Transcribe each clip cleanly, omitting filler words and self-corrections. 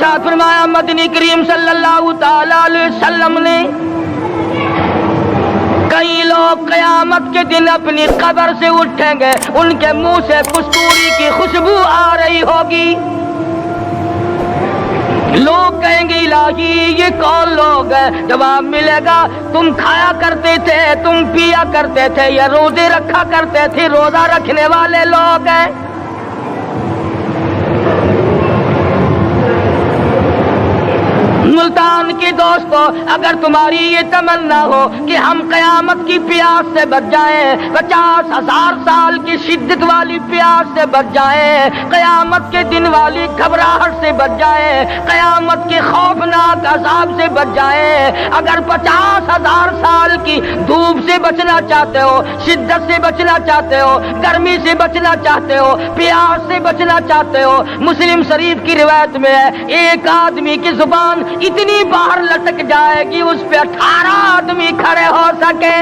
ارشاد فرمایا مدنی کریم صلی اللہ تعالی علیہ وسلم نے کئی لوگ قیامت کے دن اپنی قبر سے اٹھیں گے، ان کے منہ سے کستوری کی خوشبو آ رہی ہوگی، لوگ کہیں گے الہی یہ کون لوگ ہیں؟ جواب ملے گا تم کھایا کرتے تھے، تم پیا کرتے تھے، یا روزے رکھا کرتے تھے، روزہ رکھنے والے لوگ ہیں۔ ملتان کی دوستو، اگر تمہاری یہ تمنا ہو کہ ہم قیامت کی پیاس سے بچ جائیں، 50,000 سال کی شدت والی پیاس سے بچ جائیں، قیامت کے دن والی گھبراہٹ سے بچ جائیں، قیامت کے خوفناک عذاب سے بچ جائیں، اگر 50,000 سال کی دھوپ سے بچنا چاہتے ہو، شدت سے بچنا چاہتے ہو، گرمی سے بچنا چاہتے ہو، پیاس سے بچنا چاہتے ہو، مسلم شریف کی روایت میں ہے ایک آدمی کی زبان اتنی باہر لٹک جائے گی اس پہ 18 آدمی کھڑے ہو سکے۔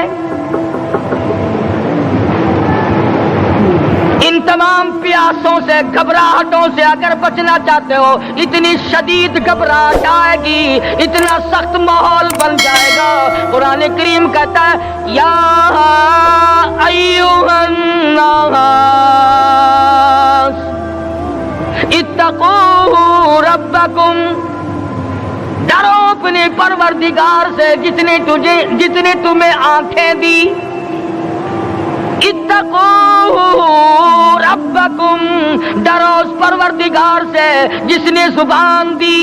ان تمام پیاسوں سے، گھبراہٹوں سے اگر بچنا چاہتے ہو، اتنی شدید گھبراہٹ آئے گی، اتنا سخت ماحول بن جائے گا۔ قرآن کریم کہتا ہے یا ایھا الناس اتقوا ربکم، ڈرو اپنے پروردگار سے جتنے تمہیں آنکھیں دی، اتقوا ربکم، ڈرو اس پروردگار سے جس نے زبان دی،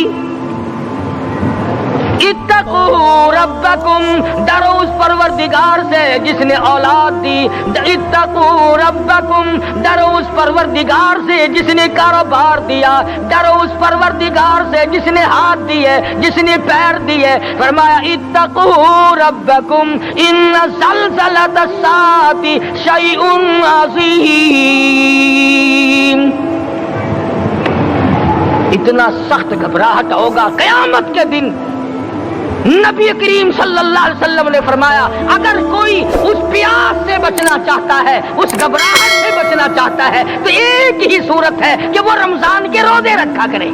اتقوا ربکم، ڈرو اس پروردگار سے جس نے اولاد دی، اتقوا ربکم، ڈرو اس پروردگار سے جس نے کاروبار دیا، ڈرو اس پروردگار سے جس نے ہاتھ دیے، جس نے پیر دیے۔ فرمایا اتقوا ربکم ان زلزلۃ الساعۃ شیء عظیم، اتنا سخت گھبراہٹ ہوگا قیامت کے دن۔ نبی کریم صلی اللہ علیہ وسلم نے فرمایا اگر کوئی اس پیاس سے بچنا چاہتا ہے، اس گھبراہٹ سے بچنا چاہتا ہے، تو ایک ہی صورت ہے کہ وہ رمضان کے روزے رکھا کرے۔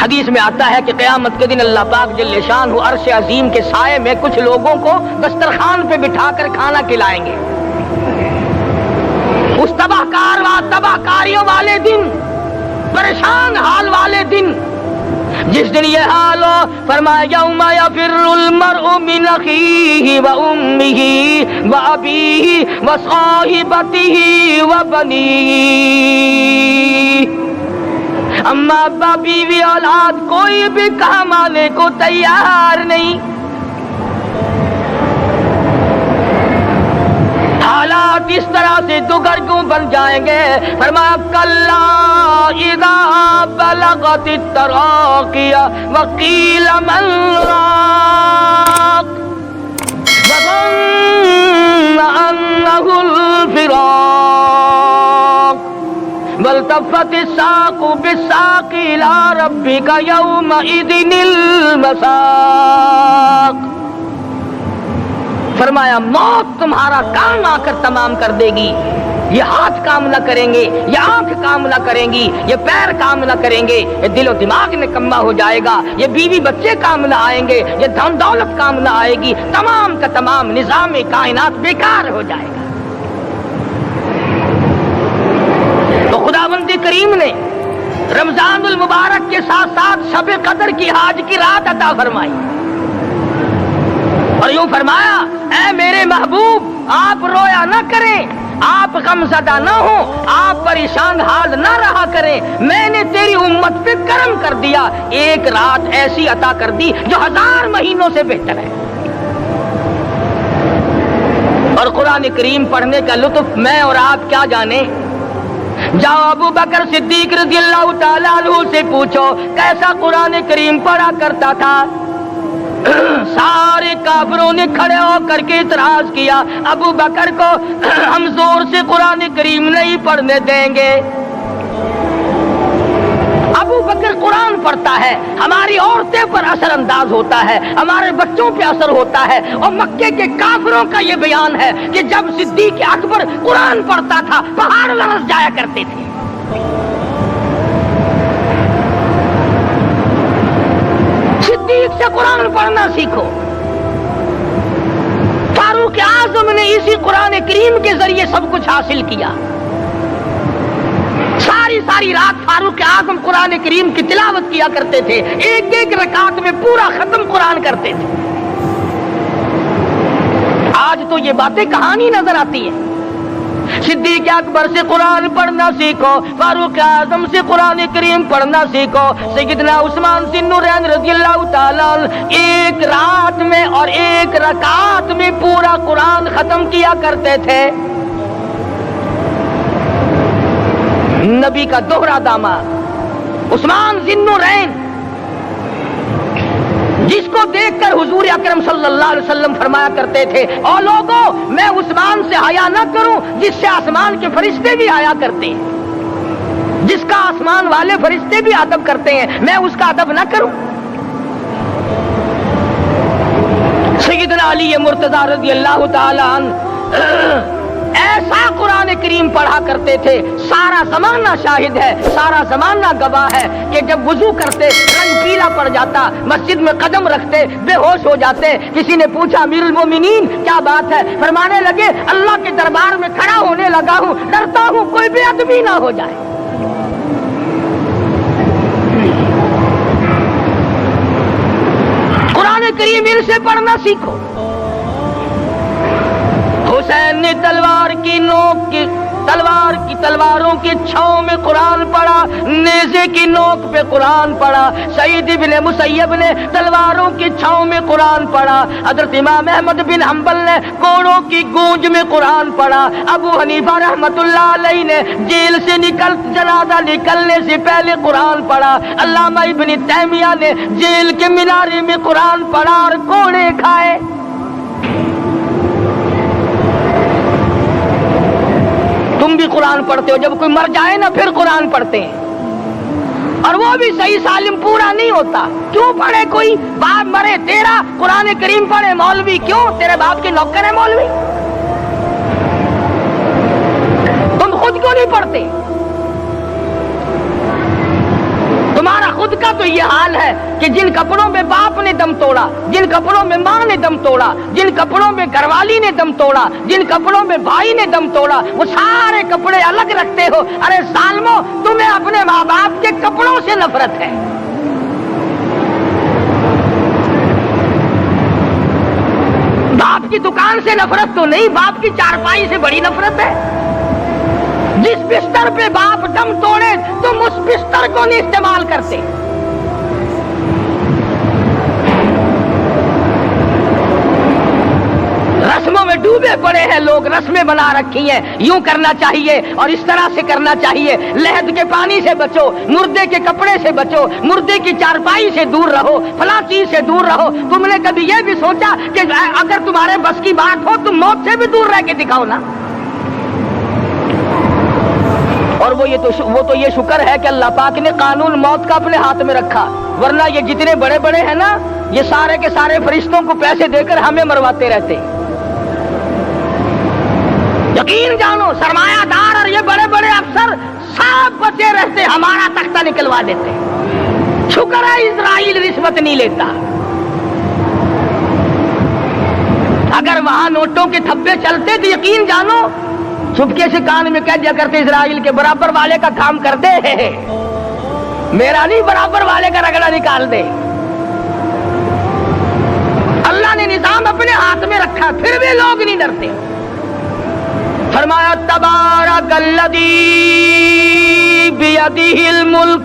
حدیث میں آتا ہے کہ قیامت کے دن اللہ پاک جل شان عرش عظیم کے سائے میں کچھ لوگوں کو دسترخوان پہ بٹھا کر کھانا کھلائیں گے۔ اس تباہ کاریوں والے دن، پریشان حال والے دن، جس دن یہ حال ہو، فرمایا یوم یفر المرء من اخیہ و امہ و ابیہ و صاحبتہ و بنیہ، اما ابا بیوی اولاد کوئی بھی کام آنے کو تیار نہیں۔ حالات اس طرح سے دگرگوں بن جائیں گے۔ فرمایا کلا اذا بلغت التراقی وقیل من راق وظن انہ الفراق والتفت الساق بالساق الى ربک یومئذ المساق۔ فرمایا موت تمہارا کام آ کر تمام کر دے گی، یہ ہاتھ کام نہ کریں گے، یہ آنکھ کام نہ کریں گی، یہ پیر کام نہ کریں گے، یہ دل و دماغ نکما ہو جائے گا، یہ بیوی بچے کام نہ آئیں گے، یہ دھن دولت کام نہ آئے گی، تمام کا تمام نظام کائنات بیکار ہو جائے گا۔ تو خداوند کریم نے رمضان المبارک کے ساتھ ساتھ شب قدر کی حاج کی رات عطا فرمائی اور یوں فرمایا اے میرے محبوب آپ رویا نہ کریں، آپ غم زدہ نہ ہوں، آپ پریشان حال نہ رہا کریں، میں نے تیری امت پہ کرم کر دیا، ایک رات ایسی عطا کر دی جو 1000 مہینوں سے بہتر ہے۔ اور قرآن کریم پڑھنے کا لطف میں اور آپ کیا جانے۔ جاؤ ابو بکر صدیق رضی اللہ تعالیٰ عنہ سے پوچھو کیسا قرآن کریم پڑھا کرتا تھا۔ سارے کافروں نے کھڑے ہو کر کے اعتراض کیا ابو بکر کو ہم زور سے قرآن کریم نہیں پڑھنے دیں گے۔ ابو بکر قرآن پڑھتا ہے، ہماری عورتیں پر اثر انداز ہوتا ہے، ہمارے بچوں پہ اثر ہوتا ہے، اور مکے کے کافروں کا یہ بیان ہے کہ جب صدیق اکبر قرآن پڑھتا تھا پہاڑ لرز جایا کرتے تھے۔ صدیق سے قرآن پڑھنا سیکھو. فاروق اعظم نے اسی قرآن کریم کے ذریعے سب کچھ حاصل کیا. ساری رات فاروق اعظم قرآن کریم کی تلاوت کیا کرتے تھے, ایک ایک رکعت میں پورا ختم قرآن کرتے تھے. آج تو یہ باتیں کہانی نظر آتی ہیں. صدیق اکبر سے قرآن پڑھنا سیکھو, فاروق اعظم سے قرآن کریم پڑھنا سیکھو. سیدنا عثمان ذی النورین رضی اللہ تعالیٰ ایک رات میں اور ایک رکعت میں پورا قرآن ختم کیا کرتے تھے. نبی کا دوہرا داماد عثمان ذی النورین, جس کو دیکھ کر حضور اکرم صلی اللہ علیہ وسلم فرمایا کرتے تھے, او لوگوں میں عثمان سے حیا نہ کروں جس سے آسمان کے فرشتے بھی حیا کرتے ہیں, جس کا آسمان والے فرشتے بھی ادب کرتے ہیں, میں اس کا ادب نہ کروں. سیدنا علی مرتضی رضی اللہ تعالی عنہ ایسا قرآن کریم پڑھا کرتے تھے, سارا زمانہ شاہد ہے, سارا زمانہ گواہ ہے کہ جب وضو کرتے رنگ پیلا پڑ جاتا, مسجد میں قدم رکھتے بے ہوش ہو جاتے. کسی نے پوچھا امیر المومنین کیا بات ہے؟ فرمانے لگے اللہ کے دربار میں کھڑا ہونے لگا ہوں, ڈرتا ہوں کوئی بے ادبی نہ ہو جائے. قرآن کریم ان سے پڑھنا سیکھو. حسین نے تلواروں کی چھاؤں میں قرآن پڑھا, نیزے کی نوک پہ قرآن پڑھا. سعید بن مسیب نے تلواروں کی چھاؤں میں قرآن پڑھا. حضرت امام احمد بن حنبل نے کوڑوں کی گونج میں قرآن پڑھا. ابو حنیفہ رحمت اللہ علیہ نے جیل سے جنازہ نکلنے سے پہلے قرآن پڑھا. علامہ ابن تیمیہ نے جیل کے مینارے میں قرآن پڑھا اور کوڑے کھائے. تم بھی قرآن پڑھتے ہو, جب کوئی مر جائے نا پھر قرآن پڑھتے ہیں, اور وہ بھی صحیح سالم پورا نہیں ہوتا. کیوں پڑھے؟ کوئی باپ مرے تیرا قرآن کریم پڑھے مولوی, کیوں؟ تیرے باپ کے نوکر ہے مولوی. تم خود کیوں نہیں پڑھتے؟ تمہارا خود کا تو یہ حال ہے کہ جن کپڑوں میں باپ نے دم توڑا, جن کپڑوں میں ماں نے دم توڑا, جن کپڑوں میں گھر والی نے دم توڑا, جن کپڑوں میں بھائی نے دم توڑا, وہ سارے کپڑے الگ رکھتے ہو. ارے ظالمو, تمہیں اپنے ماں باپ کے کپڑوں سے نفرت ہے. باپ کی دکان سے نفرت تو نہیں, باپ کی چارپائی سے بڑی نفرت ہے. جس بستر پہ باپ دم توڑے تم اس بستر کو نہیں استعمال کرتے. رسموں میں ڈوبے پڑے ہیں لوگ, رسمیں بنا رکھی ہیں, یوں کرنا چاہیے اور اس طرح سے کرنا چاہیے. لہد کے پانی سے بچو, مردے کے کپڑے سے بچو, مردے کی چارپائی سے دور رہو, فلاں چیز سے دور رہو. تم نے کبھی یہ بھی سوچا کہ اگر تمہارے بس کی بات ہو تم موت سے بھی دور رہ کے دکھاؤ نا. اور وہ تو یہ شکر ہے کہ اللہ پاک نے قانون موت کا اپنے ہاتھ میں رکھا, ورنہ یہ جتنے بڑے بڑے ہیں نا, یہ سارے کے سارے فرشتوں کو پیسے دے کر ہمیں مرواتے رہتے. یقین جانو, سرمایہ دار اور یہ بڑے بڑے افسر سب بچے رہتے, ہمارا تختہ نکلوا دیتے. شکر ہے اسرائیل رشوت نہیں لیتا. اگر وہاں نوٹوں کے تھپے چلتے تو یقین جانو چپکے سے کان میں کہہ دیا کرتے اسرائیل کے برابر والے کا کام کر دے, میرا نہیں برابر والے کا رگڑا نکال دے. اللہ نے نظام اپنے ہاتھ میں رکھا, پھر بھی لوگ نہیں ڈرتے. فرمایا تبارک الذی بیدہ الملک,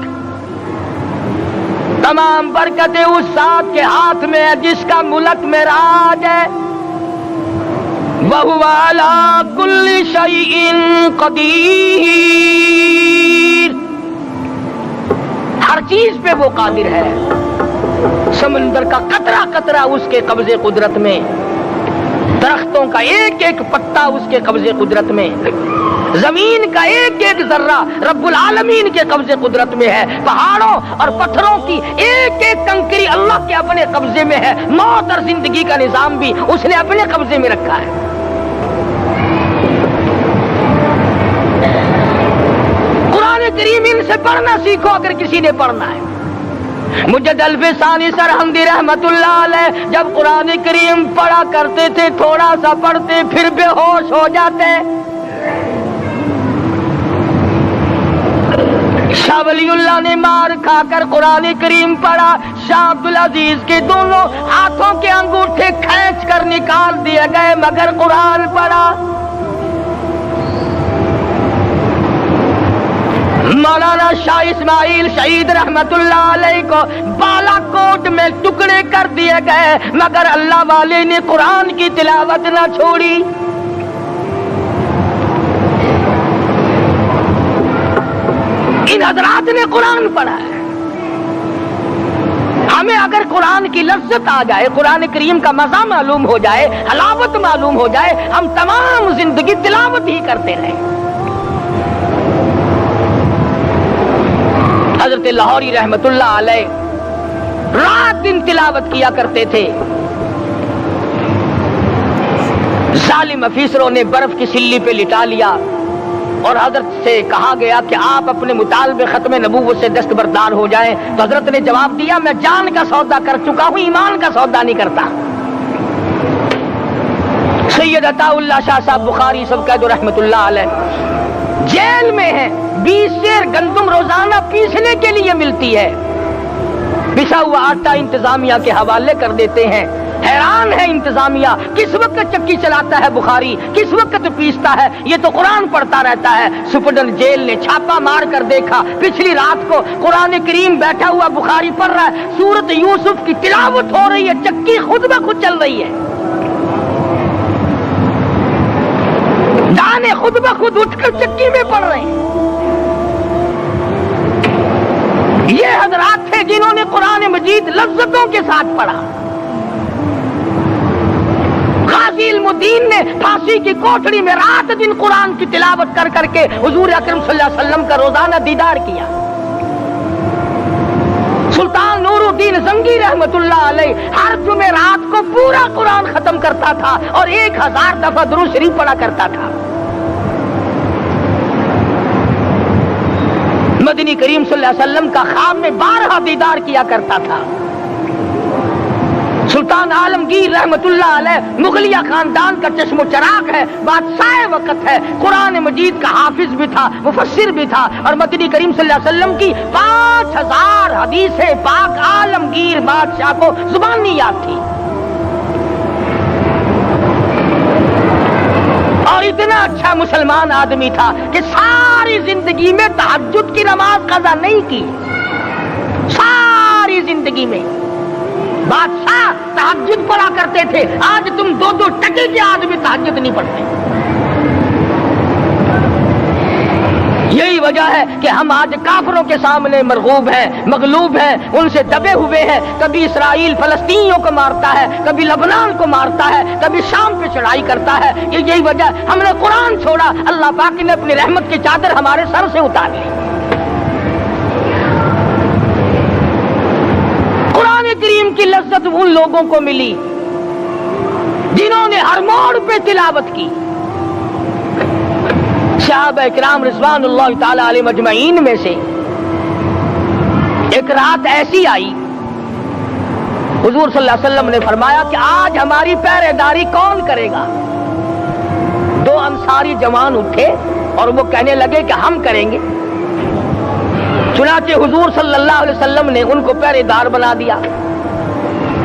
تمام برکتیں اس ذات کے ہاتھ میں ہے جس کا ملک میں راج ہے. وَهُوَ عَلَى كُلِّ شَيْءٍ قَدِيرٌ, ہر چیز پہ وہ قادر ہے. سمندر کا قطرہ قطرہ اس کے قبضے قدرت میں, درختوں کا ایک ایک پتا اس کے قبضے قدرت میں, زمین کا ایک ایک ذرہ رب العالمین کے قبضے قدرت میں ہے. پہاڑوں اور پتھروں کی ایک ایک کنکری اللہ کے اپنے قبضے میں ہے. موت اور زندگی کا نظام بھی اس نے اپنے قبضے میں رکھا ہے. قرآن کریم ان سے پڑھنا سیکھو اگر کسی نے پڑھنا ہے. مجد الفسانی سرہندی رحمت اللہ علیہ جب قرآن کریم پڑھا کرتے تھے تھوڑا سا پڑھتے پھر بے ہوش ہو جاتے. شاہ ولی اللہ نے مار کھا کر قرآن کریم پڑھا. شاہ عبدالعزیز کے دونوں ہاتھوں کے انگوٹھے کھینچ کر نکال دیے گئے مگر قرآن پڑھا. مولانا شاہ اسماعیل شہید رحمت اللہ علیہ کو بالا کوٹ میں ٹکڑے کر دیے گئے مگر اللہ والے نے قرآن کی تلاوت نہ چھوڑی. ان حضرات نے قرآن پڑھا ہے. ہمیں اگر قرآن کی لذت آ جائے, قرآن کریم کا مزہ معلوم ہو جائے, حلاوت معلوم ہو جائے, ہم تمام زندگی تلاوت ہی کرتے رہیں. حضرت لاہوری رحمت اللہ علیہ رات دن تلاوت کیا کرتے تھے. ظالم افیسروں نے برف کی سلی پہ لٹا لیا اور حضرت سے کہا گیا کہ آپ اپنے مطالبے ختم نبوت سے دستبردار ہو جائیں. تو حضرت نے جواب دیا میں جان کا سودا کر چکا ہوں, ایمان کا سودا نہیں کرتا. سید عطا اللہ شاہ صاحب بخاری سب قید رحمت اللہ علیہ جیل میں ہیں. 20 سیر گندم روزانہ پیسنے کے لیے ملتی ہے. پسا ہوا آٹا انتظامیہ کے حوالے کر دیتے ہیں. حیران ہے انتظامیہ, کس وقت چکی چلاتا ہے بخاری, کس وقت پیستا ہے, یہ تو قرآن پڑھتا رہتا ہے. سپرڈنٹ جیل نے چھاپا مار کر دیکھا, پچھلی رات کو قرآن کریم بیٹھا ہوا بخاری پڑھ رہا ہے, سورت یوسف کی تلاوت ہو رہی ہے, چکی خود بخود چل رہی ہے, دانے خود بخود اٹھ کر چکی میں پڑھ رہے ہیں. یہ حضرات تھے جنہوں نے قرآن مجید لذتوں کے ساتھ پڑھا. غازی علم الدین نے پھانسی کی کوٹڑی میں رات دن قرآن کی تلاوت کر کر کے حضور اکرم صلی اللہ علیہ وسلم کا روزانہ دیدار کیا. سلطان نور الدین زنگی رحمت اللہ علیہ ہر جمعرات کو پورا قرآن ختم کرتا تھا اور 1000 دفعہ درود شریف پڑھا کرتا تھا. مدنی کریم صلی اللہ علیہ وسلم کا خواب میں 12 دیدار کیا کرتا تھا. سلطان عالمگیر رحمت اللہ علیہ مغلیہ خاندان کا چشم و چراغ ہے, بادشاہ وقت ہے, قرآن مجید کا حافظ بھی تھا, مفسر بھی تھا, اور مدنی کریم صلی اللہ علیہ وسلم کی 5000 حدیث پاک عالمگیر بادشاہ کو زبانی یاد تھی. اور اتنا اچھا مسلمان آدمی تھا کہ ساری زندگی میں تہجد کی نماز قضا نہیں کی. ساری زندگی میں بادشاہ تہجد پڑھا کرتے تھے. آج تم 2 ٹکے کے آدمی تہجد نہیں پڑھتے. یہی وجہ ہے کہ ہم آج کافروں کے سامنے مرغوب ہیں, مغلوب ہیں, ان سے دبے ہوئے ہیں. کبھی اسرائیل فلسطینیوں کو مارتا ہے, کبھی لبنان کو مارتا ہے, کبھی شام پہ چڑھائی کرتا ہے. یہی وجہ, ہم نے قرآن چھوڑا, اللہ پاک نے اپنی رحمت کی چادر ہمارے سر سے اتار لی. قرآن کریم کی لذت ان لوگوں کو ملی جنہوں نے ہر موڑ پہ تلاوت کی. صحابہ اکرام رضوان اللہ تعالی علیہ مجمعین میں سے ایک رات ایسی آئی, حضور صلی اللہ علیہ وسلم نے فرمایا کہ آج ہماری پہرے داری کون کرے گا. 2 انصاری جوان اٹھے اور وہ کہنے لگے کہ ہم کریں گے. چنانچہ حضور صلی اللہ علیہ وسلم نے ان کو پہرے دار بنا دیا.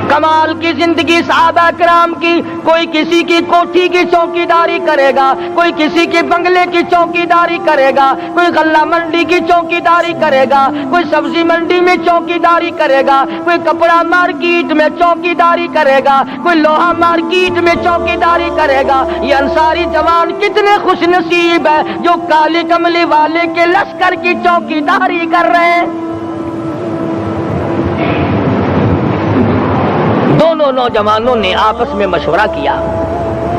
کمال کی زندگی صحابہ کرام کی. کوئی کسی کی کوٹھی کی چوکیداری کرے گا, کوئی کسی کے بنگلے کی چوکیداری کرے گا, کوئی غلہ منڈی کی چوکیداری کرے گا, کوئی سبزی منڈی میں چوکیداری کرے گا, کوئی کپڑا مارکیٹ میں چوکیداری کرے گا, کوئی لوہا مارکیٹ میں چوکیداری کرے گا. یہ انصاری جوان کتنے خوش نصیب ہے جو کالی کملی والے کے لشکر کی چوکیداری کر رہے ہیں. دونوں نوجوانوں نے آپس میں مشورہ کیا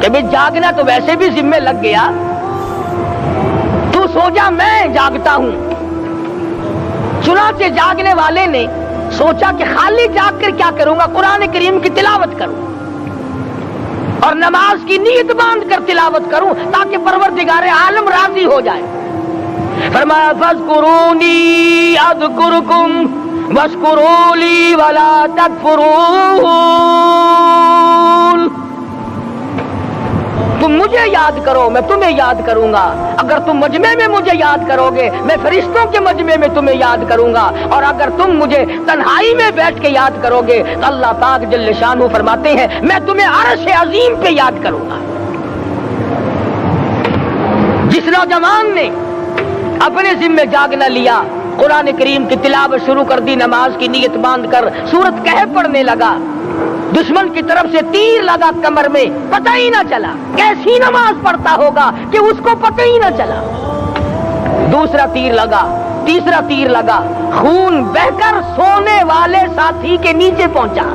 کہ بھئی جاگنا تو ویسے بھی ذمہ لگ گیا, تو سو جا, میں جاگتا ہوں. چنانچہ جاگنے والے نے سوچا کہ خالی جاگ کر کیا کروں گا, قرآن کریم کی تلاوت کروں اور نماز کی نیت باندھ کر تلاوت کروں تاکہ پروردگار عالم راضی ہو جائے. فرمایا فاذکرونی اذکرکم وَاشْكُرُوا لِي وَلَا تَكْفُرُونَ. تم مجھے یاد کرو میں تمہیں یاد کروں گا. اگر تم مجمع میں مجھے یاد کرو گے میں فرشتوں کے مجمع میں تمہیں یاد کروں گا. اور اگر تم مجھے تنہائی میں بیٹھ کے یاد کرو گے تو اللہ پاک جل شانہ فرماتے ہیں میں تمہیں عرش عظیم پہ یاد کروں گا. جس نوجوان نے اپنے ذمہ جاگنا لیا, قرآن کریم کی تلاوت شروع کر دی, نماز کی نیت باندھ کر سورت کہف پڑھنے لگا, دشمن کی طرف سے تیر لگا کمر میں, پتہ ہی نہ چلا. کیسی نماز پڑھتا ہوگا کہ اس کو پتہ ہی نہ چلا. دوسرا تیر لگا, تیسرا تیر لگا, خون بہ کر سونے والے ساتھی کے نیچے پہنچا.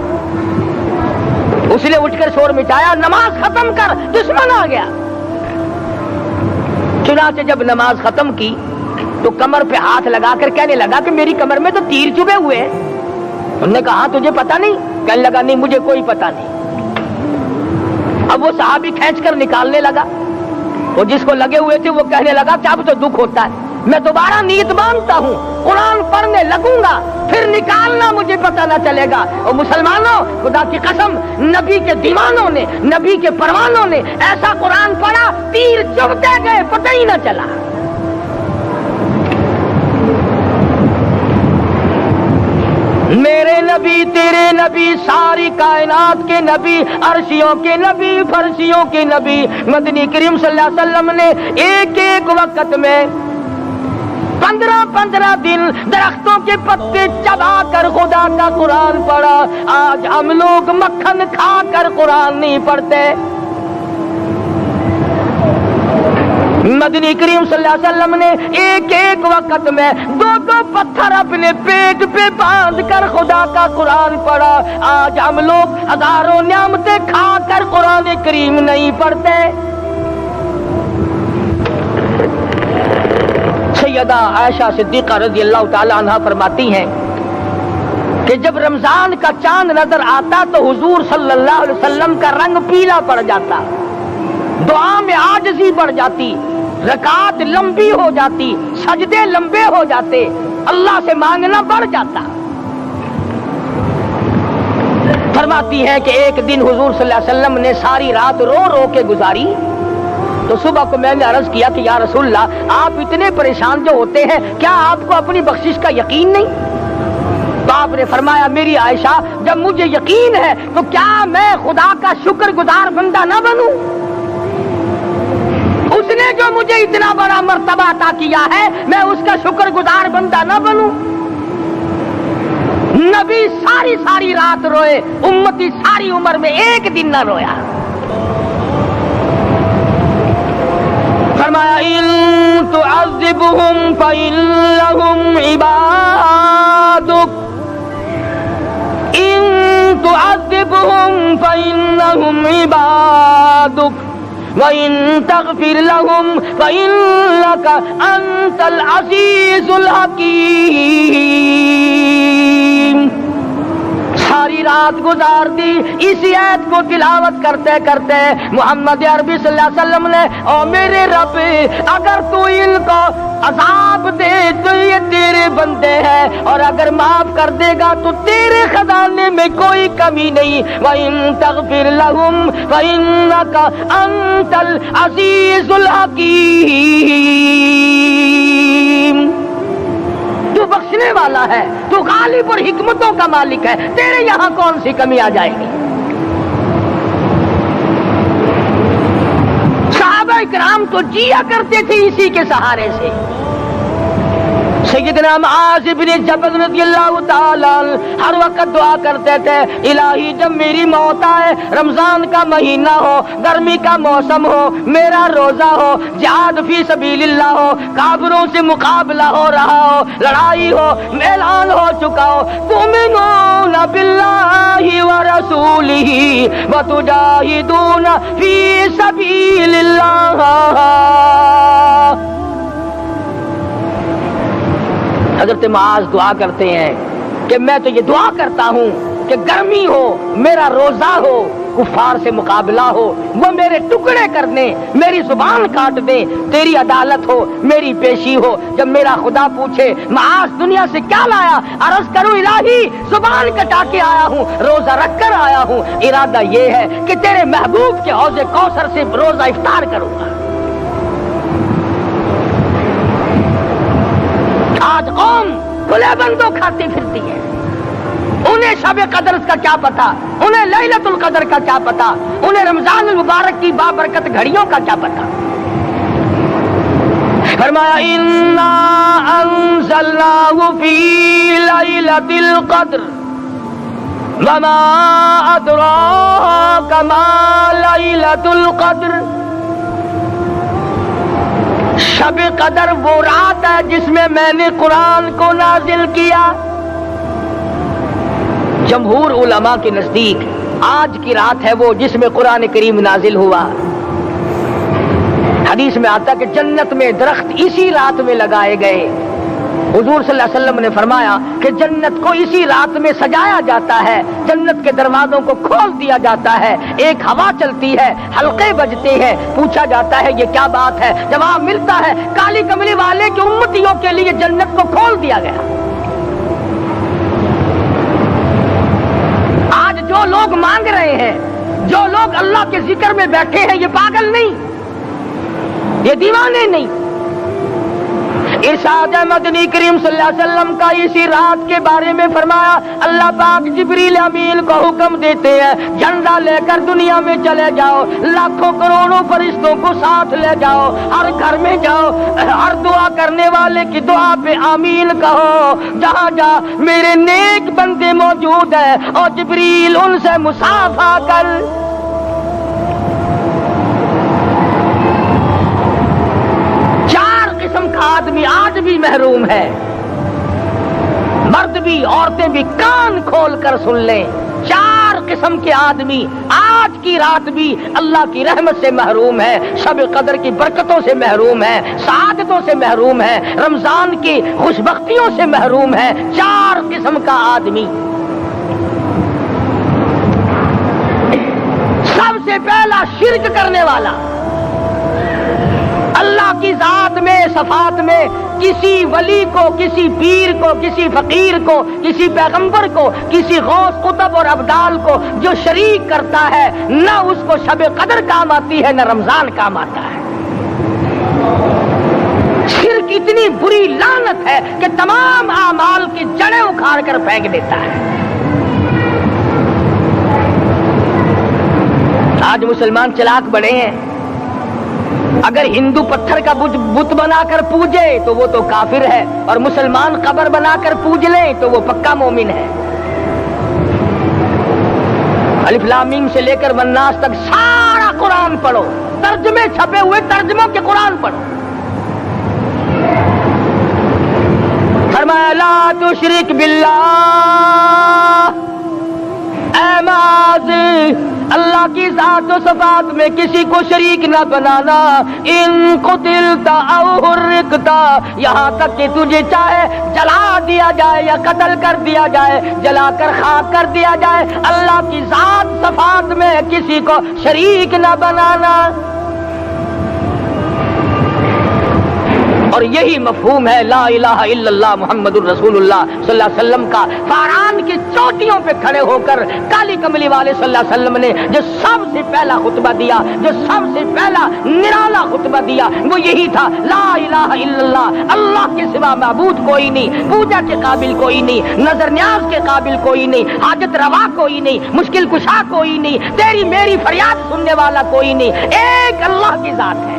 اس نے اٹھ کر شور مٹایا, نماز ختم کر, دشمن آ گیا. چنانچہ جب نماز ختم کی تو کمر پہ ہاتھ لگا کر کہنے لگا کہ میری کمر میں تو تیر چبھے ہوئے ہیں. انہوں نے کہا تجھے پتہ نہیں؟ کہنے لگا نہیں مجھے کوئی پتہ نہیں. اب وہ صحابی کھینچ کر نکالنے لگا, وہ جس کو لگے ہوئے تھے وہ کہنے لگا کہ اب تو دکھ ہوتا ہے, میں دوبارہ نیت باندھتا ہوں, قرآن پڑھنے لگوں گا, پھر نکالنا مجھے پتہ نہ چلے گا. اور مسلمانوں خدا کی قسم نبی کے دیوانوں نے, نبی کے پروانوں نے ایسا قرآن پڑھا تیر چبھتے گئے پتہ ہی نہ چلا. میرے نبی تیرے نبی ساری کائنات کے نبی, عرشیوں کے نبی, فرشیوں کے نبی مدنی کریم صلی اللہ علیہ وسلم نے ایک ایک وقت میں 15 دن درختوں کے پتے چبا کر خدا کا قرآن پڑھا. آج ہم لوگ مکھن کھا کر قرآن نہیں پڑھتے. مدنی کریم صلی اللہ علیہ وسلم نے ایک ایک وقت میں 2 پتھر اپنے پیٹ پہ باندھ کر خدا کا قرآن پڑھا. آج ہم لوگ ہزاروں نعمتیں کھا کر قرآن کریم نہیں پڑھتے. سیدہ عائشہ صدیقہ رضی اللہ تعالی عنہ فرماتی ہیں کہ جب رمضان کا چاند نظر آتا تو حضور صلی اللہ علیہ وسلم کا رنگ پیلا پڑ جاتا, دعا میں عاجزی بڑھ جاتی, رکعت لمبی ہو جاتی, سجدے لمبے ہو جاتے, اللہ سے مانگنا بڑھ جاتا. فرماتی ہیں کہ ایک دن حضور صلی اللہ علیہ وسلم نے ساری رات رو رو کے گزاری. تو صبح کو میں نے عرض کیا کہ یا رسول اللہ آپ اتنے پریشان جو ہوتے ہیں کیا آپ کو اپنی بخشش کا یقین نہیں؟ تو آپ نے فرمایا میری عائشہ جب مجھے یقین ہے تو کیا میں خدا کا شکر گزار بندہ نہ بنوں؟ اس نے جو مجھے اتنا بڑا مرتبہ عطا کیا ہے میں اس کا شکر گزار بندہ نہ بنوں؟ نبی ساری رات روئے, امتی ساری عمر میں ایک دن نہ رویا. فرمایا ان تعذبهم فإنهم عبادك, ان تعذبهم فإنهم عبادك وَإِن تَغْفِرْ لَهُمْ فَإِنَّكَ أَنْتَ الْعَزِيزُ الْحَكِيمُ. ساری رات گزار دی اسی آیت کو تلاوت کرتے کرتے. محمد عربی صلی اللہ علیہ وسلم نے او میرے رب اگر تو ان کو عذاب دے تو یہ تیرے بندے ہیں, اور اگر معاف کر دے گا تو تیرے خزانے میں کوئی کمی نہیں. وَإِن تَغْفِرْ لَهُمْ فَإِنَّكَ أَنْتَ الْعَزِيزُ الْحَكِيمُ. تو بخشنے والا ہے, تو غالب اور حکمتوں کا مالک ہے, تیرے یہاں کون سی کمی آ جائے گی؟ صحابہ کرام تو جیا کرتے تھے اسی کے سہارے سے. سیدنا معاذ بن جبل رضی اللہ تعالیٰ ہر وقت دعا کرتے تھے الہی جب میری موت آئے, رمضان کا مہینہ ہو, گرمی کا موسم ہو, میرا روزہ ہو, جہاد فی سبیل اللہ ہو, کافروں سے مقابلہ ہو رہا ہو, لڑائی ہو, اعلان ہو چکا ہو, تؤمنون باللہ ورسولہ وتجاہدون فی سبیل اللہ. حضرت معاذ دعا کرتے ہیں کہ میں تو یہ دعا کرتا ہوں کہ گرمی ہو, میرا روزہ ہو, کفار سے مقابلہ ہو، وہ میرے ٹکڑے کر دیں، میری زبان کاٹ دیں، تیری عدالت ہو، میری پیشی ہو۔ جب میرا خدا پوچھے معاذ دنیا سے کیا لایا، عرض کروں الہی زبان کٹا کے آیا ہوں، روزہ رکھ کر آیا ہوں، ارادہ یہ ہے کہ تیرے محبوب کے حوض کوثر سے روزہ افطار کروں گا۔ آج قوم کھلے بندوں کھاتی پھرتی ہے، انہیں شب قدر کا کیا پتا، انہیں لیلۃ القدر کا کیا پتا، انہیں رمضان المبارک کی بابرکت گھڑیوں کا کیا پتا۔ فرمایا انا انزلناه فی لیلۃ القدر وما ادراک ما لیلۃ القدر۔ شب قدر وہ رات ہے جس میں میں نے قرآن کو نازل کیا۔ جمہور علماء کے نزدیک آج کی رات ہے وہ جس میں قرآن کریم نازل ہوا۔ حدیث میں آتا کہ جنت میں درخت اسی رات میں لگائے گئے۔ حضور صلی اللہ علیہ وسلم نے فرمایا کہ جنت کو اسی رات میں سجایا جاتا ہے، جنت کے دروازوں کو کھول دیا جاتا ہے، ایک ہوا چلتی ہے، حلقے بجتے ہیں، پوچھا جاتا ہے یہ کیا بات ہے، جواب ملتا ہے کالی کملی والے کی امتیوں کے لیے جنت کو کھول دیا گیا۔ آج جو لوگ مانگ رہے ہیں، جو لوگ اللہ کے ذکر میں بیٹھے ہیں، یہ پاگل نہیں، یہ دیوانے نہیں۔ ارشاد مدنی کریم صلی اللہ علیہ وسلم کا اسی رات کے بارے میں فرمایا، اللہ پاک جبریل امین کو حکم دیتے ہیں جھنڈا لے کر دنیا میں چلے جاؤ، لاکھوں کروڑوں فرشتوں کو ساتھ لے جاؤ، ہر گھر میں جاؤ، ہر دعا کرنے والے کی دعا پہ آمین کہو، جہاں جا میرے نیک بندے موجود ہیں، اور جبریل ان سے مصافحہ کر۔ آدمی آج بھی محروم ہے، مرد بھی عورتیں بھی کان کھول کر سن لیں، 4 قسم کے آدمی آج کی رات بھی اللہ کی رحمت سے محروم ہے، شب قدر کی برکتوں سے محروم ہے، سعادتوں سے محروم ہے، رمضان کی خوشبختیوں سے محروم ہے۔ 4 قسم کا آدمی۔ سب سے پہلا شرک کرنے والا، اللہ کی ذات میں صفات میں کسی ولی کو، کسی پیر کو، کسی فقیر کو، کسی پیغمبر کو، کسی غوث قطب اور ابدال کو جو شریک کرتا ہے، نہ اس کو شب قدر کام آتی ہے، نہ رمضان کام آتا ہے۔ شرک اتنی بری لعنت ہے کہ تمام اعمال کی جڑیں اکھاڑ کر پھینک دیتا ہے۔ آج مسلمان چلاک بڑے ہیں، اگر ہندو پتھر کا بت بنا کر پوجے تو وہ تو کافر ہے، اور مسلمان قبر بنا کر پوج لیں تو وہ پکا مومن ہے۔ الف لام میم سے لے کر والناس تک سارا قرآن پڑھو، ترجمے چھپے ہوئے ترجموں کے قرآن پڑھو۔ فرمایا لا تشرک باللہ، اے معاذ اللہ کی ذات و صفات میں کسی کو شریک نہ بنانا۔ ان قتلت او حرقت، یہاں تک کہ تجھے چاہے جلا دیا جائے یا قتل کر دیا جائے، جلا کر خاک کر دیا جائے، اللہ کی ذات صفات میں کسی کو شریک نہ بنانا۔ اور یہی مفہوم ہے لا الہ الا اللہ محمد الرسول اللہ صلی اللہ علیہ وسلم کا۔ فاران کی چوٹیوں پہ کھڑے ہو کر کالی کملی والے صلی اللہ علیہ وسلم نے جو سب سے پہلا خطبہ دیا، جو سب سے پہلا نرالا خطبہ دیا، وہ یہی تھا لا الہ الا اللہ، اللہ کے سوا معبود کوئی نہیں، پوجا کے قابل کوئی نہیں، نظر نیاز کے قابل کوئی نہیں، حاجت روا کوئی نہیں، مشکل کشا کوئی نہیں، تیری میری فریاد سننے والا کوئی نہیں، ایک اللہ کی ذات ہے۔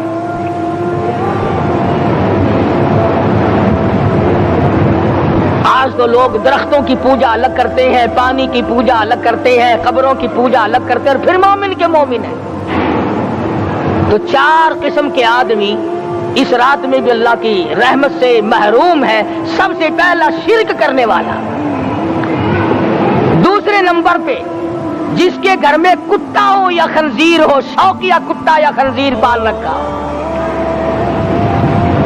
آج تو لوگ درختوں کی پوجا الگ کرتے ہیں، پانی کی پوجا الگ کرتے ہیں، قبروں کی پوجا الگ کرتے ہیں، اور پھر مومن کے مومن ہیں۔ تو 4 قسم کے آدمی اس رات میں بھی اللہ کی رحمت سے محروم ہے۔ سب سے پہلا شرک کرنے والا، دوسرے نمبر پہ جس کے گھر میں کتا ہو یا خنزیر ہو، شوقیہ کتا یا خنزیر پال رکھا ہو،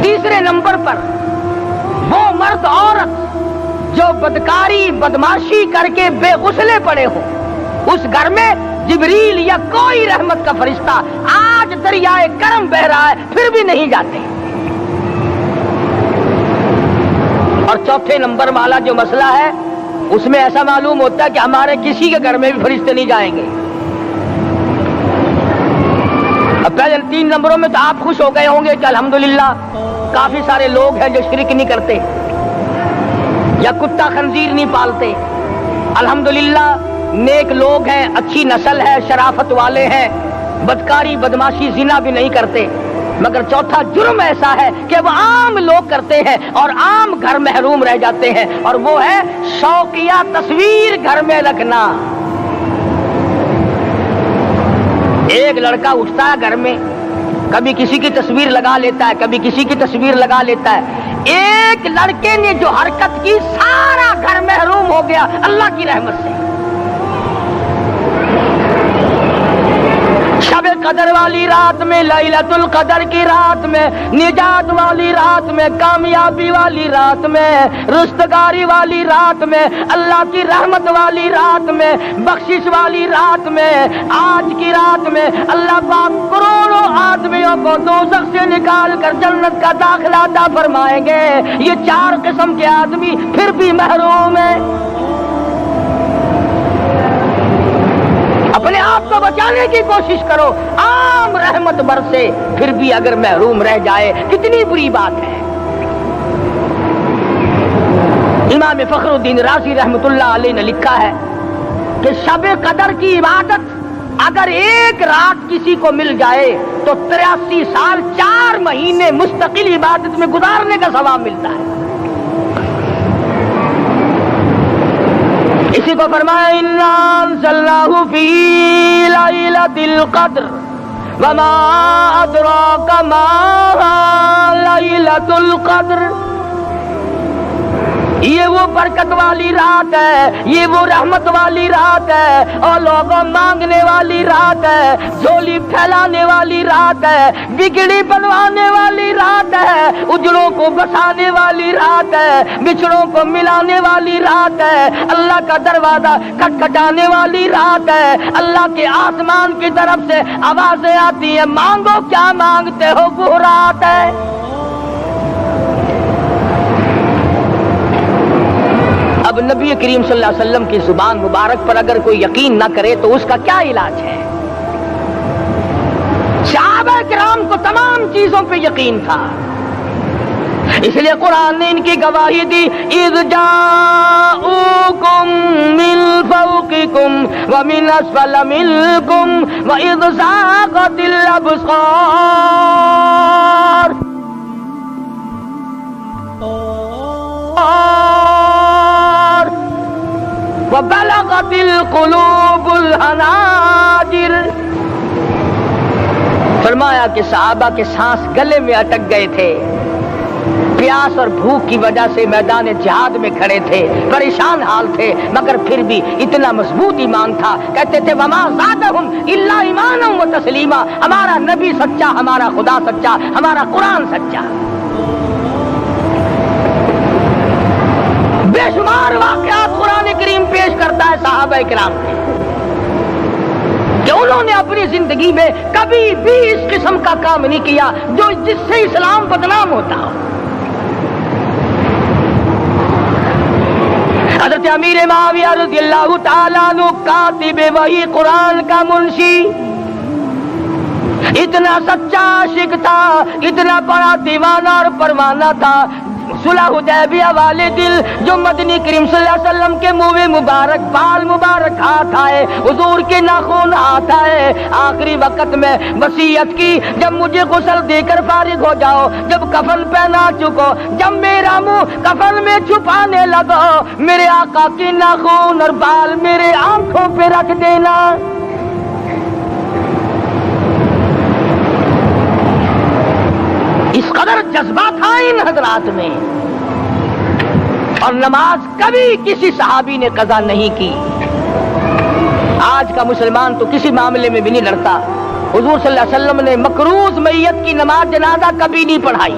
تیسرے نمبر پر وہ مرد عورت جو بدکاری بدماشی کر کے بے غسلے پڑے ہوں، اس گھر میں جبریل یا کوئی رحمت کا فرشتہ آج دریائے کرم بہ رہا ہے پھر بھی نہیں جاتے. اور چوتھے نمبر والا جو مسئلہ ہے اس میں ایسا معلوم ہوتا ہے کہ ہمارے کسی کے گھر میں بھی فرشتے نہیں جائیں گے. اب پہلے 3 نمبروں میں تو آپ خوش ہو گئے ہوں گے کہ الحمدللہ کافی سارے لوگ ہیں جو شرک نہیں کرتے یا کتا خنزیر نہیں پالتے. الحمدللہ نیک لوگ ہیں، اچھی نسل ہے، شرافت والے ہیں، بدکاری بدماشی زنا بھی نہیں کرتے. مگر چوتھا جرم ایسا ہے کہ وہ عام لوگ کرتے ہیں اور عام گھر محروم رہ جاتے ہیں، اور وہ ہے شوقیہ تصویر گھر میں رکھنا. ایک لڑکا اٹھتا ہے گھر میں، کبھی کسی کی تصویر لگا لیتا ہے، کبھی کسی کی تصویر لگا لیتا ہے. ایک لڑکے نے جو حرکت کی سارا گھر محروم ہو گیا اللہ کی رحمت سے. شب قدر والی رات میں، لیلۃ القدر کی رات میں، نجات والی رات میں، کامیابی والی رات میں، رستگاری والی رات میں، اللہ کی رحمت والی رات میں، بخشش والی رات میں، آج کی رات میں اللہ پاک کروڑوں آدمیوں کو دوزخ سے نکال کر جنت کا داخلہ عطا فرمائیں گے. یہ 4 قسم کے آدمی پھر بھی محروم ہیں. اپنے آپ کو بچانے کی کوشش کرو. عام رحمت برسے پھر بھی اگر محروم رہ جائے کتنی بری بات ہے. امام فخر الدین رازی رحمت اللہ علیہ نے لکھا ہے کہ شب قدر کی عبادت اگر ایک رات کسی کو مل جائے تو 83 سال 4 مہینے مستقل عبادت میں گزارنے کا ثواب ملتا ہے. اسی کو فرمایا انا انزلناہ فی لیلۃ القدر وما ادراک ما لیلۃ القدر. یہ وہ برکت والی رات ہے، یہ وہ رحمت والی رات ہے، اور لوگوں مانگنے والی رات ہے، جھولی پھیلانے والی رات ہے، بگڑی بنوانے والی رات ہے، اجڑوں کو بسانے والی رات ہے، بچھڑوں کو ملانے والی رات ہے، اللہ کا دروازہ کھٹکھٹانے والی رات ہے. اللہ کے آسمان کی طرف سے آوازیں آتی ہیں مانگو کیا مانگتے ہو، وہ رات ہے. اب نبی کریم صلی اللہ علیہ وسلم کی زبان مبارک پر اگر کوئی یقین نہ کرے تو اس کا کیا علاج ہے؟ صحابہ کرام کو تمام چیزوں پہ یقین تھا، اس لیے قرآن نے ان کی گواہی دی اذ جاءوکم من فوقکم ومن اسفل منکم واذ زاغت الابصار وبلغت القلوب الحناجر. فرمایا کہ صحابہ کے سانس گلے میں اٹک گئے تھے، پیاس اور بھوک کی وجہ سے میدان جہاد میں کھڑے تھے، پریشان حال تھے، مگر پھر بھی اتنا مضبوط ایمان تھا. کہتے تھے وما زادہم الا ایمانا و تسلیما. ہمارا نبی سچا، ہمارا خدا سچا، ہمارا قرآن سچا. بے شمار واقعات قرآن کریم پیش کرتا ہے صحابہ کرام کے کہ انہوں نے اپنی زندگی میں کبھی بھی اس قسم کا کام نہیں کیا جو جس سے اسلام بدنام ہوتا ہو. حضرت امیر معاویہ رضی اللہ تعالیٰ عنہ کاتب وحی قرآن کا منشی اتنا سچا عاشق تھا، اتنا بڑا دیوانہ اور پروانہ تھا. صلح حدیبیہ والے دل جو مدنی کریم صلی اللہ علیہ وسلم کے منہ مبارک، بال مبارک ہاتھ آئے، حضور کے ناخن ہاتھ آئے، آخری وقت میں وصیت کی جب مجھے غسل دے کر فارغ ہو جاؤ، جب کفن پہنا چکو، جب میرا منہ کفن میں چھپانے لگو، میرے آقا کے ناخن اور بال میرے آنکھوں پہ رکھ دینا. اس قدر جذبہ تھا ان حضرات میں. اور نماز کبھی کسی صحابی نے قضا نہیں کی. آج کا مسلمان تو کسی معاملے میں بھی نہیں لڑتا. حضور صلی اللہ علیہ وسلم نے مکروز میت کی نماز جنازہ کبھی نہیں پڑھائی.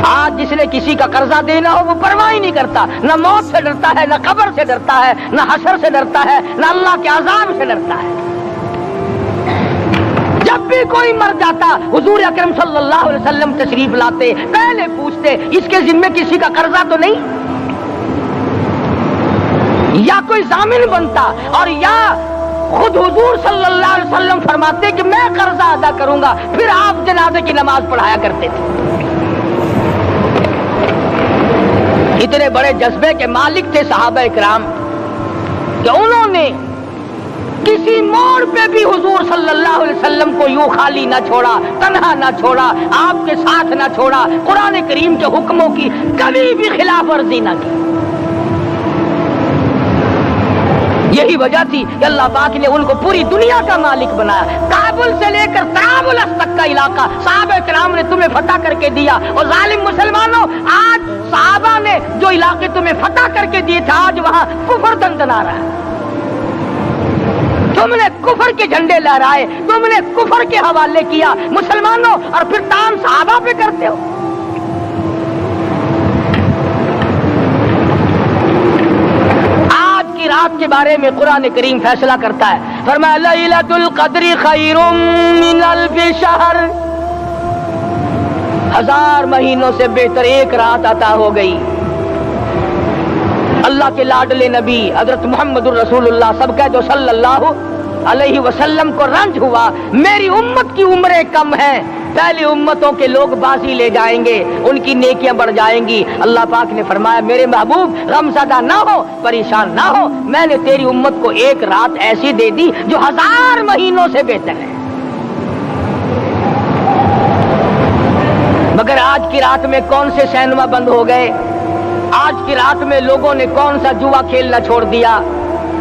آج جس نے کسی کا قرضہ دینا ہو وہ پرواہ ہی نہیں کرتا، نہ موت سے ڈرتا ہے، نہ قبر سے ڈرتا ہے، نہ حشر سے ڈرتا ہے، نہ اللہ کے عذاب سے ڈرتا ہے۔ جب بھی کوئی مر جاتا حضور اکرم صلی اللہ علیہ وسلم تشریف لاتے، پہلے پوچھتے اس کے ذمے کسی کا قرضہ تو نہیں، یا کوئی ضامن بنتا، اور یا خود حضور صلی اللہ علیہ وسلم فرماتے کہ میں قرضہ ادا کروں گا، پھر آپ جنازے کی نماز پڑھایا کرتے تھے۔ اتنے بڑے جذبے کے مالک تھے صحابہ کرام کہ انہوں نے کسی موڑ پہ بھی حضور صلی اللہ علیہ وسلم کو یوں خالی نہ چھوڑا، تنہا نہ چھوڑا، آپ کے ساتھ نہ چھوڑا، قرآن کریم کے حکموں کی کبھی بھی خلاف ورزی نہ کی۔ یہی وجہ تھی کہ اللہ پاک نے ان کو پوری دنیا کا مالک بنایا۔ کابل سے لے کر طرابلس تک کا علاقہ صحابہ کرام نے تمہیں فتح کر کے دیا، اور ظالم مسلمانوں آج صحابہ نے جو علاقے تمہیں فتح کر کے دیے تھے آج وہاں کفر دندنا رہا ہے۔ تم نے کفر کے جھنڈے لہرائے، تم نے کفر کے حوالے کیا مسلمانوں، اور پھر تان صحابہ پہ کرتے ہو۔ رات کے بارے میں قرآن کریم فیصلہ کرتا ہے، فرمایا لیلۃ القدر خیر من الف شہر، 1000 مہینوں سے بہتر ایک رات عطا ہو گئی۔ اللہ کے لاڈلے نبی حضرت محمد الرسول اللہ سب کہہ دو صلی اللہ علیہ وسلم کو رنج ہوا، میری امت کی عمریں کم ہیں، پہلی امتوں کے لوگ بازی لے جائیں گے، ان کی نیکیاں بڑھ جائیں گی۔ اللہ پاک نے فرمایا میرے محبوب غم زدہ نہ ہو، پریشان نہ ہو، میں نے تیری امت کو ایک رات ایسی دے دی جو 1000 مہینوں سے بہتر ہے۔ مگر آج کی رات میں کون سے سینما بند ہو گئے، آج کی رات میں لوگوں نے کون سا جوا کھیلنا چھوڑ دیا،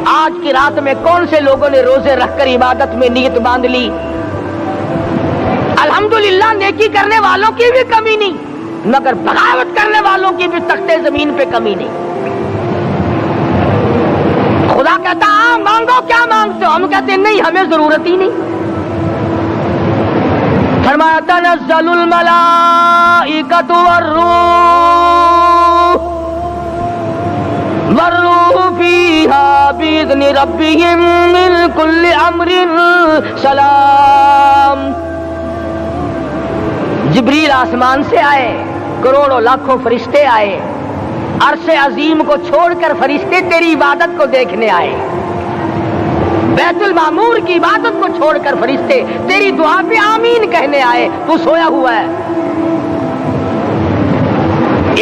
آج کی رات میں کون سے لوگوں نے روزے رکھ کر عبادت میں نیت باندھ لی۔ الحمدللہ نیکی کرنے والوں کی بھی کمی نہیں، مگر بغاوت کرنے والوں کی بھی تختے زمین پہ کمی نہیں۔ خدا کہتا مانگو کیا مانگتے ہو، ہم کہتے نہیں ہمیں ضرورت ہی نہیں۔ فرمایا تنزل الملائکۃ والروح فیہا بإذن ربہم من کل امر سلام۔ جبریل آسمان سے آئے، کروڑوں لاکھوں فرشتے آئے، عرش عظیم کو چھوڑ کر فرشتے تیری عبادت کو دیکھنے آئے، بیت المعمور کی عبادت کو چھوڑ کر فرشتے تیری دعا پہ آمین کہنے آئے، تو سویا ہوا ہے۔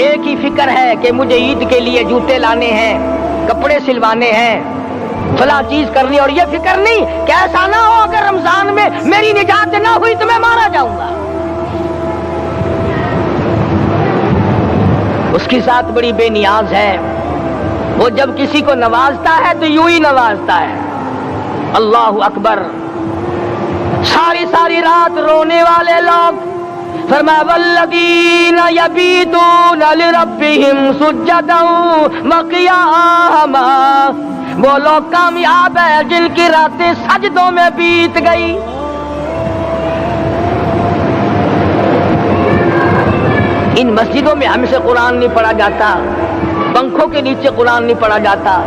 ایک ہی فکر ہے کہ مجھے عید کے لیے جوتے لانے ہیں، کپڑے سلوانے ہیں، فلاں چیز کرنی، اور یہ فکر نہیں کہ ایسا نہ ہو اگر رمضان میں میری نجات نہ ہوئی تو میں مارا جاؤں گا۔ اس کی ذات بڑی بے نیاز ہے، وہ جب کسی کو نوازتا ہے تو یوں ہی نوازتا ہے۔ اللہ اکبر۔ ساری ساری رات رونے والے لوگ، فرمایا والذین یبیتون لربہم سجدا وقیاما، وہ لوگ کامیاب ہیں جن کی راتیں سجدوں میں بیت گئی۔ ان مسجدوں میں ہم سے قرآن نہیں پڑھا جاتا، پنکھوں کے نیچے قرآن نہیں پڑھا جاتا۔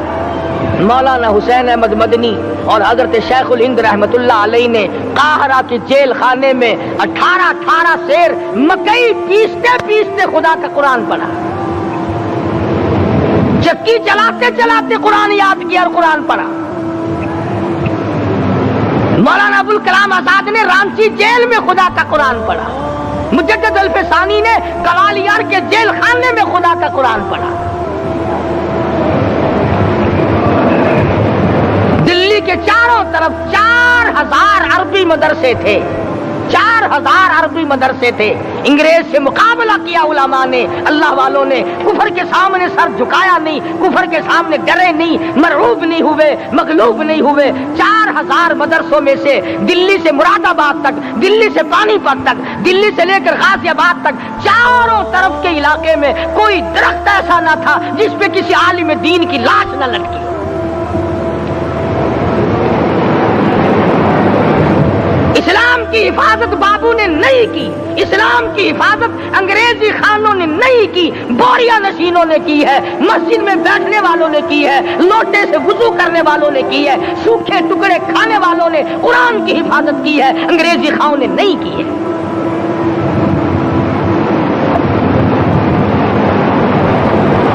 مولانا حسین احمد مدنی اور حضرت شیخ الہند رحمت اللہ علیہ نے قاہرہ کے جیل خانے میں 18 سیر مکئی پیستے پیستے خدا کا قرآن پڑھا، چکی چلاتے چلاتے قرآن یاد کیا اور قرآن پڑھا۔ مولانا ابوالکلام آزاد نے رانچی جیل میں خدا کا قرآن پڑھا، مجدد الفسانی نے گوالیار کے جیل خانے میں خدا کا قرآن پڑھا۔ دلی کے چاروں طرف 4000 عربی مدرسے تھے، 4000 عربی مدرسے تھے۔ انگریز سے مقابلہ کیا علماء نے، اللہ والوں نے، کفر کے سامنے سر جھکایا نہیں، کفر کے سامنے ڈرے نہیں، مرعوب نہیں ہوئے، مغلوب نہیں ہوئے۔ 4000 مدرسوں میں سے دلی سے مراد آباد تک، دلی سے پانی پت تک، دلی سے لے کر غازی آباد تک، چاروں طرف کے علاقے میں کوئی درخت ایسا نہ تھا جس پہ کسی عالم دین کی لاش نہ لٹکی۔ اسلام اسلام کی حفاظت بابو نے نہیں کی، اسلام کی حفاظت انگریزی خانوں نے نہیں کی، بوریا نشینوں نے کی ہے، مسجد میں بیٹھنے والوں نے کی ہے، لوٹے سے وضو کرنے والوں نے کی ہے، سوکھے ٹکڑے کھانے والوں نے قرآن کی حفاظت کی ہے، انگریزی خانوں نے نہیں کی ہے۔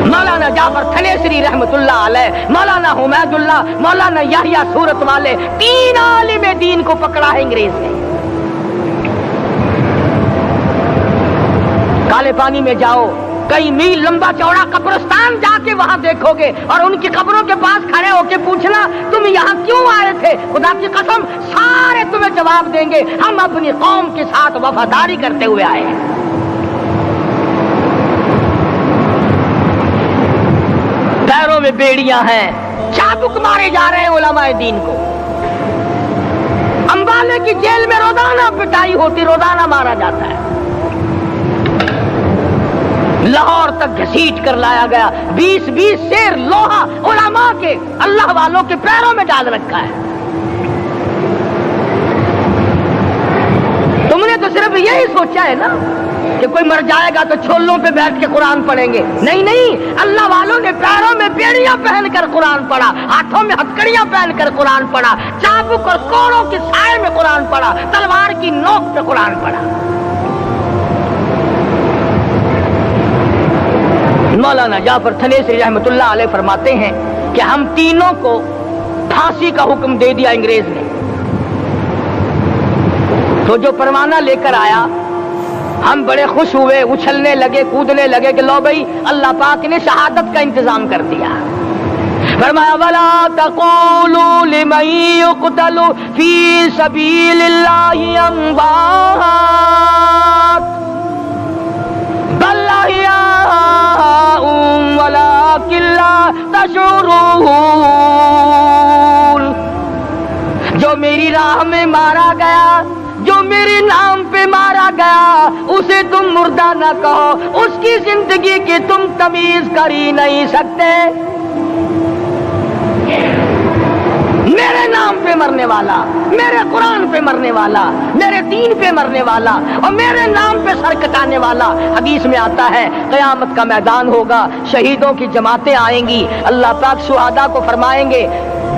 مولانا جعفر تھنیسری رحمت اللہ علیہ، مولانا حمید اللہ، مولانا یحییٰ صورت والے، 3 عالم دین کو پکڑا ہے انگریز نے۔ کالے پانی میں جاؤ، کئی میل لمبا چوڑا قبرستان جا کے وہاں دیکھو گے اور ان کی قبروں کے پاس کھڑے ہو کے پوچھنا تم یہاں کیوں آئے تھے، خدا کی قسم سارے تمہیں جواب دیں گے ہم اپنی قوم کے ساتھ وفاداری کرتے ہوئے آئے ہیں۔ پیروں میں بیڑیاں ہیں، چابک مارے جا رہے ہیں علماء دین کو۔ امبالے کی جیل میں روزانہ پٹائی ہوتی، روزانہ مارا جاتا ہے۔ لاہور تک گھسیٹ کر لایا گیا، 20 سیر لوہا علماء کے، اللہ والوں کے پیروں میں ڈال رکھا ہے۔ تم نے تو صرف یہی سوچا ہے نا کہ کوئی مر جائے گا تو چھولوں پہ بیٹھ کے قرآن پڑھیں گے، نہیں نہیں، اللہ والوں نے پیروں میں بیڑیاں پہن کر قرآن پڑھا، ہاتھوں میں ہتکڑیاں پہن کر قرآن پڑھا، چابک اور کوڑوں کے سائے میں قرآن پڑھا، تلوار کی نوک پہ قرآن پڑھا۔ مولانا جعفر تھنیسری رحمت اللہ علیہ فرماتے ہیں کہ ہم تینوں کو پھانسی کا حکم دے دیا انگریز نے، تو جو پروانہ لے کر آیا ہم بڑے خوش ہوئے، اچھلنے لگے، کودنے لگے کہ لو بھائی اللہ پاک نے شہادت کا انتظام کر دیا۔ فرمایا وَلَا تَقُولُوا لِمَن يُقْتَلُ فِي سَبِيلِ اللَّهِ أَمْوَاتٌ بَلْ أَحْيَاءٌ وَلَٰكِن لَّا تَشْعُرُونَ۔ جو میری راہ میں مارا گیا، جو میرے نام پہ مارا گیا، اسے تم مردہ نہ کہو، اس کی زندگی کی تم تمیز کر ہی نہیں سکتے۔ میرے نام پہ مرنے والا، میرے قرآن پہ مرنے والا، میرے دین پہ مرنے والا اور میرے نام پہ سر کٹانے والا، حدیث میں آتا ہے قیامت کا میدان ہوگا، شہیدوں کی جماعتیں آئیں گی، اللہ پاک شہداء کو فرمائیں گے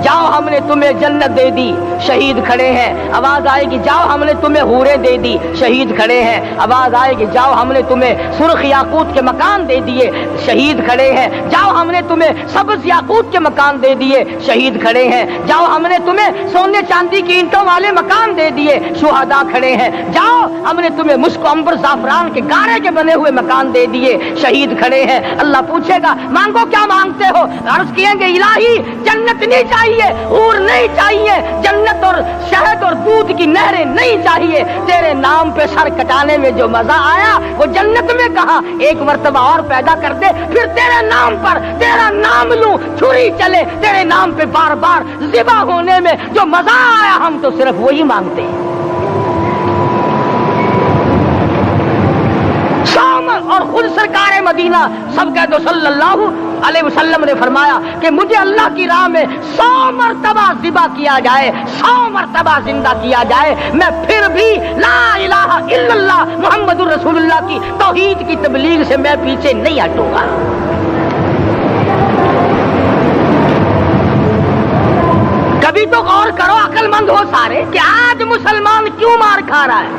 جاؤ ہم نے تمہیں جنت دے دی، شہید کھڑے ہیں، آواز آئے گی جاؤ ہم نے تمہیں حوریں دے دی، شہید کھڑے ہیں، آواز آئے گی جاؤ ہم نے تمہیں سرخ یاقوت کے مکان دے دیے، شہید کھڑے ہیں، جاؤ ہم نے تمہیں سبز یاقوت کے مکان دے دیے، شہید کھڑے ہیں، جاؤ ہم نے تمہیں سونے چاندی کی اینٹوں والے مکان دے دیے، شہداء کھڑے ہیں، جاؤ ہم نے تمہیں مشک و عنبر زعفران کے گارے کے بنے ہوئے مکان دے دیے، شہید کھڑے ہیں۔ اللہ پوچھے گا مانگو کیا مانگتے ہو، عرض کیے گے الہی جنت نہیں چاہیے، حور نہیں چاہیے، جنت اور شہد اور دودھ کی نہریں نہیں چاہیے، تیرے نام پہ سر کٹانے میں جو مزہ آیا وہ جنت میں کہاں، ایک مرتبہ اور پیدا کر دے پھر تیرے نام پر تیرا نام لوں، چھری چلے تیرے نام پہ بار بار ذبح ہونے میں جو مزہ آیا، ہم تو صرف وہی مانگتے ہیں۔ اور خود سرکار مدینہ سب کہہ دو صلی اللہ علیہ وسلم نے فرمایا کہ مجھے اللہ کی راہ میں 100 مرتبہ ذبح کیا جائے، 100 مرتبہ زندہ کیا جائے، میں پھر بھی لا الہ الا اللہ محمد الرسول اللہ کی توحید کی تبلیغ سے میں پیچھے نہیں ہٹوں گا۔ کبھی تو غور کرو عقل مند ہو سارے کہ آج مسلمان کیوں مار کھا رہا ہے؟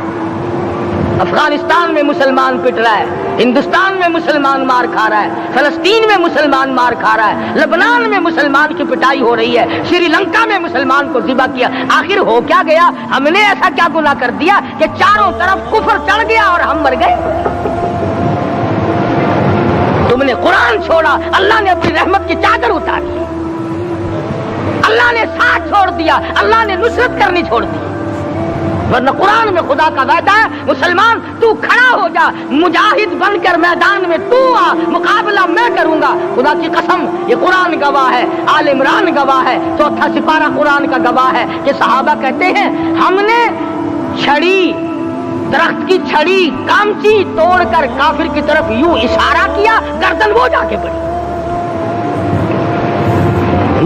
افغانستان میں مسلمان پٹ رہا ہے، ہندوستان میں مسلمان مار کھا رہا ہے، فلسطین میں مسلمان مار کھا رہا ہے، لبنان میں مسلمان کی پٹائی ہو رہی ہے، شری لنکا میں مسلمان کو ذبح کیا، آخر ہو کیا گیا؟ ہم نے ایسا کیا گناہ کر دیا کہ چاروں طرف کفر چڑھ گیا اور ہم مر گئے؟ تم نے قرآن چھوڑا، اللہ نے اپنی رحمت کی چادر اتار دی، اللہ نے ساتھ چھوڑ دیا، اللہ نے نصرت کرنی چھوڑ دی، ورنہ قرآن میں خدا کا وعدہ ہے مسلمان تو کھڑا ہو جا، مجاہد بن کر میدان میں تو آ، مقابلہ میں کروں گا۔ خدا کی قسم یہ قرآن گواہ ہے، آل عمران گواہ ہے، 4واں سپارہ قرآن کا گواہ ہے کہ صحابہ کہتے ہیں ہم نے چھڑی، درخت کی چھڑی کامچی توڑ کر کافر کی طرف یوں اشارہ کیا، گردن وہ جا کے پڑی۔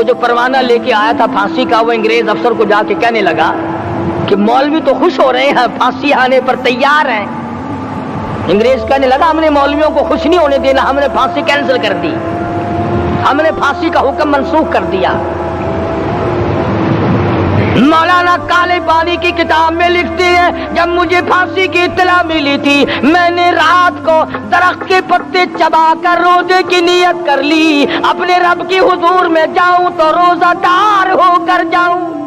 وہ جو پروانہ لے کے آیا تھا پھانسی کا، وہ انگریز افسر کو جا کے کہنے لگا کہ مولوی تو خوش ہو رہے ہیں، پھانسی آنے پر تیار ہیں۔ انگریز کہنے لگا ہم نے مولویوں کو خوش نہیں ہونے دینا، ہم نے پھانسی کینسل کر دی، ہم نے پھانسی کا حکم منسوخ کر دیا۔ مولانا کالے پانی کی کتاب میں لکھتے ہیں جب مجھے پھانسی کی اطلاع ملی تھی میں نے رات کو درخت کے پتے چبا کر روزے کی نیت کر لی، اپنے رب کی حضور میں جاؤں تو روزہ دار ہو کر جاؤں۔